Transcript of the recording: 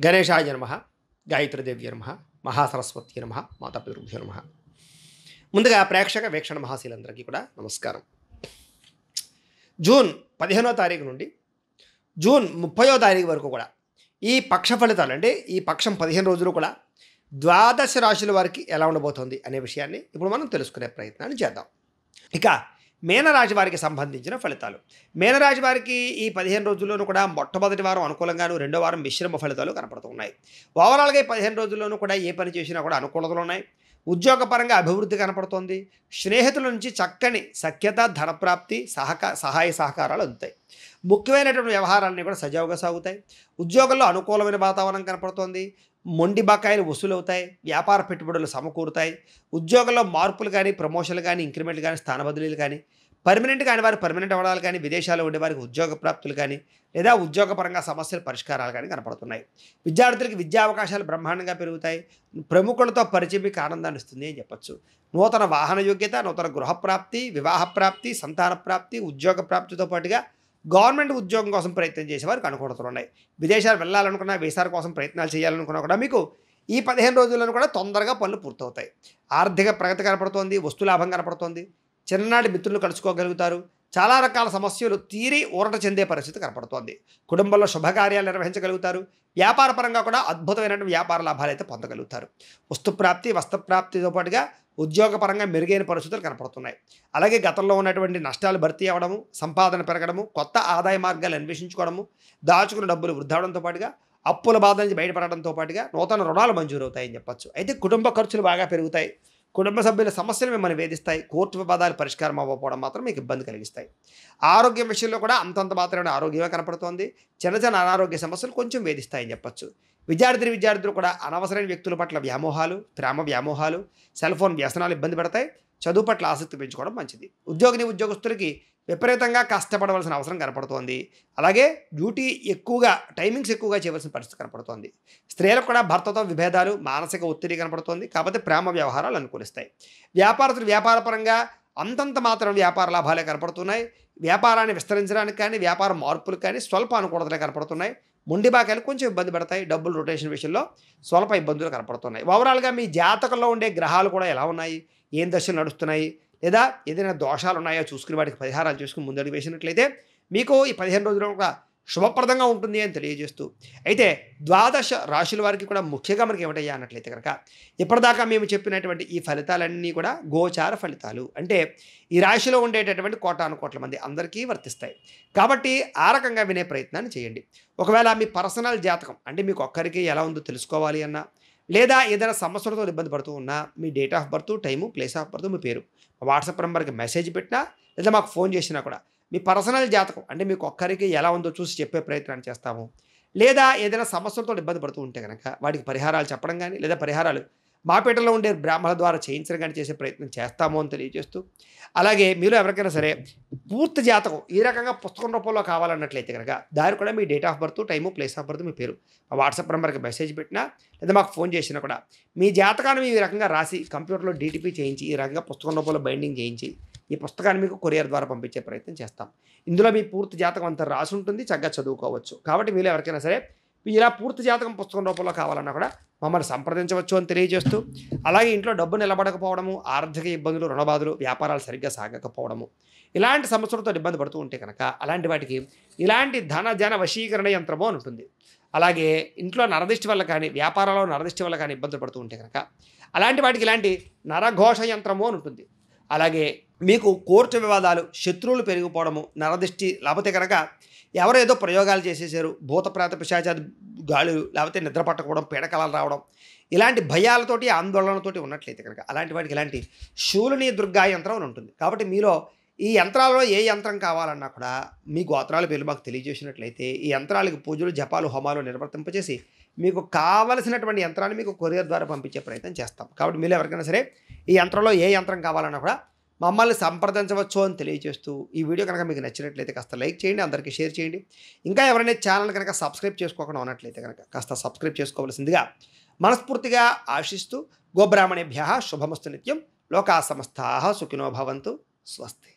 గణేశాయ నమః, గాయత్రీదేవ్య నమః, మహాసరస్వతి నమః, మాతాపితృభ్యో నమః. ముందుగా ప్రేక్షక వీక్షణ మహాశీలందరికీ కూడా నమస్కారం. జూన్ 15వ తారీఖు నుండి జూన్ 30వ తారీఖు వరకు కూడా ఈ పక్ష ఫలితాలు, అంటే ఈ పక్షం 15 రోజులు కూడా ద్వాదశ రాశుల వారికి ఎలా ఉండబోతోంది అనే విషయాన్ని ఇప్పుడు మనం తెలుసుకునే ప్రయత్నాన్ని చేద్దాం. ఇక మీనరాశి వారికి సంబంధించిన ఫలితాలు. మీనరాశి వారికి ఈ 15 రోజుల్లోనూ కూడా మొట్టమొదటి వారం అనుకూలంగాను, రెండో వారం మిశ్రమ ఫలితాలు కనపడుతున్నాయి. ఓవరాల్గా ఈ 15 రోజుల్లోనూ కూడా ఏ పని చేసినా కూడా అనుకూలతలు ఉన్నాయి. ఉద్యోగపరంగా అభివృద్ధి కనపడుతోంది. స్నేహితుల నుంచి చక్కని సఖ్యత, ధనప్రాప్తి, సహాయ సహకారాలు అందుతాయి. ముఖ్యమైనటువంటి వ్యవహారాలన్నీ కూడా సజావుగా సాగుతాయి. ఉద్యోగంలో అనుకూలమైన వాతావరణం కనపడుతోంది. మొండి బకాయిలు వసూలవుతాయి. వ్యాపార పెట్టుబడులు సమకూరుతాయి. ఉద్యోగంలో మార్పులు కానీ, ప్రమోషన్లు కానీ, ఇంక్రిమెంట్లు కానీ, స్థాన బదిలీలు కానీ, పర్మనెంట్ కాని వారు పర్మనెంట్ అవ్వడాలు కానీ, విదేశాల్లో ఉండే వారికి ఉద్యోగ ప్రాప్తులు కానీ, లేదా ఉద్యోగపరంగా సమస్యల పరిష్కారాలు కానీ కనపడుతున్నాయి. విద్యార్థులకి విద్యా అవకాశాలు బ్రహ్మాండంగా పెరుగుతాయి. ప్రముఖులతో పరిచయం మీకు ఆనందాన్ని ఇస్తుంది అని చెప్పచ్చు. నూతన వాహన యోగ్యత, నూతన గృహప్రాప్తి, వివాహ ప్రాప్తి, సంతాన ప్రాప్తి, ఉద్యోగ ప్రాప్తితో పాటుగా గవర్నమెంట్ ఉద్యోగం కోసం ప్రయత్నం చేసేవారికి అనుకూలతలు ఉన్నాయి. విదేశాలు వెళ్ళాలనుకున్నా, వీసాల కోసం ప్రయత్నాలు చేయాలనుకున్నా కూడా మీకు ఈ 15 రోజులను కూడా తొందరగా పనులు పూర్తవుతాయి. ఆర్థిక ప్రగతి కనపడుతోంది. వస్తులాభం కనపడుతోంది. చిన్ననాటి మిత్రులు కలుసుకోగలుగుతారు. చాలా రకాల సమస్యలు తీరి ఊరట చెందే పరిస్థితి కనపడుతోంది. కుటుంబంలో శుభకార్యాలు నిర్వహించగలుగుతారు. వ్యాపారపరంగా కూడా అద్భుతమైనటువంటి వ్యాపార లాభాలు అయితే పొందగలుగుతారు. వస్తుప్రాప్తి, వస్త్రప్రాప్తితో పాటుగా ఉద్యోగపరంగా మెరుగైన పరిస్థితులు కనపడుతున్నాయి. అలాగే గతంలో ఉన్నటువంటి నష్టాలు భర్తీ అవ్వడము, సంపాదన పెరగడము, కొత్త ఆదాయ మార్గాలు అన్వేషించుకోవడము, దాచుకున్న డబ్బులు వృద్ధి అవడంతో పాటుగా అప్పుల బాధ నుంచి బయటపడడంతో పాటుగా నూతన రుణాలు మంజూరవుతాయని చెప్పచ్చు. అయితే కుటుంబ ఖర్చులు బాగా పెరుగుతాయి. కుటుంబ సభ్యుల సమస్యలు మిమ్మల్ని వేధిస్తాయి. కోర్టు వివాదాలు పరిష్కారం అవ్వకపోవడం మాత్రం మీకు ఇబ్బంది కలిగిస్తాయి. ఆరోగ్యం విషయంలో కూడా అంతంత మాత్రమే ఆరోగ్యమే కనపడుతోంది. చిన్న చిన్న అనారోగ్య సమస్యలు కొంచెం వేధిస్తాయని చెప్పచ్చు. విద్యార్థులు కూడా అనవసరమైన వ్యక్తుల పట్ల వ్యామోహాలు, ప్రేమ వ్యామోహాలు, సెల్ ఫోన్ వ్యసనాలు ఇబ్బంది పెడతాయి. చదువు పట్ల ఆసక్తి పెంచుకోవడం మంచిది. ఉద్యోగస్తులకి విపరీతంగా కష్టపడవలసిన అవసరం కనపడుతోంది. అలాగే టైమింగ్స్ ఎక్కువగా చేయవలసిన పరిస్థితి కనపడుతోంది. స్త్రీలకు కూడా భర్తతో విభేదాలు, మానసిక ఒత్తిడి కనపడుతోంది. కాకపోతే ప్రేమ వ్యవహారాలు అనుకూలిస్తాయి. వ్యాపారస్తులు వ్యాపారపరంగా అంతంత మాత్రం వ్యాపార లాభాలే కనపడుతున్నాయి. వ్యాపారాన్ని విస్తరించడానికి కానీ, వ్యాపార మార్పులకు కానీ స్వల్ప అనుకూలతలే కనపడుతున్నాయి. మొండి బాకాయలు కొంచెం ఇబ్బంది పడతాయి. డబ్బులు రొటేషన్ విషయంలో స్వల్ప ఇబ్బందులు కనపడుతున్నాయి. ఓవరాల్గా మీ జాతకంలో ఉండే గ్రహాలు కూడా ఎలా ఉన్నాయి, ఏం దశలు నడుస్తున్నాయి, లేదా ఏదైనా దోషాలు ఉన్నాయో చూసుకుని వాటికి పరిహారాలు చేసుకుని ముందడుగు వేసినట్లయితే మీకు ఈ 15 రోజులు కూడా శుభప్రదంగా ఉంటుంది అని తెలియజేస్తూ, అయితే ద్వాదశ రాశుల వారికి కూడా ముఖ్యంగా మనకి ఏమిటయ్యా అన్నట్లయితే కనుక ఇప్పటిదాకా మేము చెప్పినటువంటి ఈ ఫలితాలన్నీ కూడా గోచార ఫలితాలు, అంటే ఈ రాశిలో ఉండేటటువంటి కోటాను కోట్ల మంది అందరికీ వర్తిస్తాయి. కాబట్టి ఆ రకంగా వినే ప్రయత్నాన్ని చేయండి. ఒకవేళ మీ పర్సనల్ జాతకం, అంటే మీకు ఒక్కరికి ఎలా ఉందో తెలుసుకోవాలి అన్నా, లేదా ఏదైనా సమస్యలతో ఇబ్బంది పడుతూ ఉన్నా, మీ date of birth, time, place of birth, మీ పేరు వాట్సాప్ నెంబర్కి మెసేజ్ పెట్టినా, లేదా మాకు ఫోన్ చేసినా కూడా మీ పర్సనల్ జాతకం, అంటే మీకు ఒక్కరికి ఎలా ఉందో చూసి చెప్పే ప్రయత్నాన్ని చేస్తాము. లేదా ఏదైనా సమస్యలతో ఇబ్బంది పడుతూ ఉంటే కనుక వాటికి పరిహారాలు చెప్పడం కానీ, లేదా పరిహారాలు మా పీఠంలో ఉండే బ్రాహ్మణుల ద్వారా చేయించడం కానీ చేసే ప్రయత్నం చేస్తాము అని తెలియజేస్తూ, అలాగే మీరు ఎవరికైనా సరే పూర్తి జాతకం ఈ రకంగా పుస్తకం రూపంలో కావాలన్నట్లయితే కనుక దాని కూడా మీ date of birth, time, place of birth, మీ పేరు వాట్సాప్ నెంబర్కి మెసేజ్ పెట్టినా, లేదా మాకు ఫోన్ చేసినా కూడా మీ జాతకాన్ని ఈ రకంగా రాసి కంప్యూటర్లో డీటీపీ చేయించి, ఈ రకంగా పుస్తకం రూపంలో బైండింగ్ చేయించి ఈ పుస్తకాన్ని మీకు కొరియర్ ద్వారా పంపించే ప్రయత్నం చేస్తాం. ఇందులో మీ పూర్తి జాతకం అంతా రాసి ఉంటుంది, చక్కగా చదువుకోవచ్చు. కాబట్టి మీరు ఎవరికైనా సరే ఇలా పూర్తి జాతకం పుస్తకం రూపంలో కావాలన్నా కూడా మమ్మల్ని సంప్రదించవచ్చు అని తెలియజేస్తూ, అలాగే ఇంట్లో డబ్బు నిలబడకపోవడము, ఆర్థిక ఇబ్బందులు, రుణబాధలు, వ్యాపారాలు సరిగ్గా సాగకపోవడము, ఇలాంటి సమస్యలతో ఇబ్బంది పడుతూ ఉంటే కనుక అలాంటి వాటికి ఇలాంటి జన వశీకరణ యంత్రము అని ఉంటుంది. అలాగే ఇంట్లో నరదిష్టి వల్ల కానీ, వ్యాపారంలో నరదిష్టి వల్ల కానీ ఇబ్బందులు పడుతూ ఉంటే కనుక అలాంటి వాటికి ఇలాంటి నరఘోష యంత్రము అని ఉంటుంది. అలాగే మీకు కోర్టు వివాదాలు, శత్రువులు పెరిగిపోవడము, నరదిష్టి, లేకపోతే కనుక ఎవరో ఏదో ప్రయోగాలు చేసేసారు, భూత ప్రేత పిశాచాది గాలు, లేకపోతే నిద్ర పట్టకపోవడం, పీడకలాలు రావడం, ఇలాంటి భయాలతోటి, ఆందోళనతోటి ఉన్నట్లయితే కనుక అలాంటి వాటికి ఇలాంటి శూలిని దుర్గా యంత్రం అని ఉంటుంది. కాబట్టి మీలో ఈ యంత్రాలలో ఏ యంత్రం కావాలన్నా కూడా మీ గోత్రాల పేర్లు మాకు తెలియజేసినట్లయితే ఈ యంత్రాలకు పూజలు, జపాలు, హోమాలు నిర్వర్తింపజేసి మీకు కావలసినటువంటి యంత్రాన్ని మీకు కొరియర్ ద్వారా పంపించే ప్రయత్నం చేస్తాం. కాబట్టి మీరు ఎవరికైనా సరే ఈ యంత్రంలో ఏ యంత్రం కావాలన్నా కూడా మమ్మల్ని సంప్రదించవచ్చు అని తెలియజేస్తూ, ఈ వీడియో కనుక మీకు నచ్చినట్లయితే కాస్త లైక్ చేయండి, అందరికీ షేర్ చేయండి. ఇంకా ఎవరైనా ఛానల్ కనుక సబ్స్క్రైబ్ చేసుకోకుండా ఉన్నట్లయితే కనుక కాస్త సబ్స్క్రైబ్ చేసుకోవాల్సిందిగా మనస్ఫూర్తిగా ఆశిస్తూ, గోబ్రాహ్మణేభ్యః శుభమస్తు నిత్యం. లోకా సమస్తాః సుఖినో భవంతు. స్వస్తి.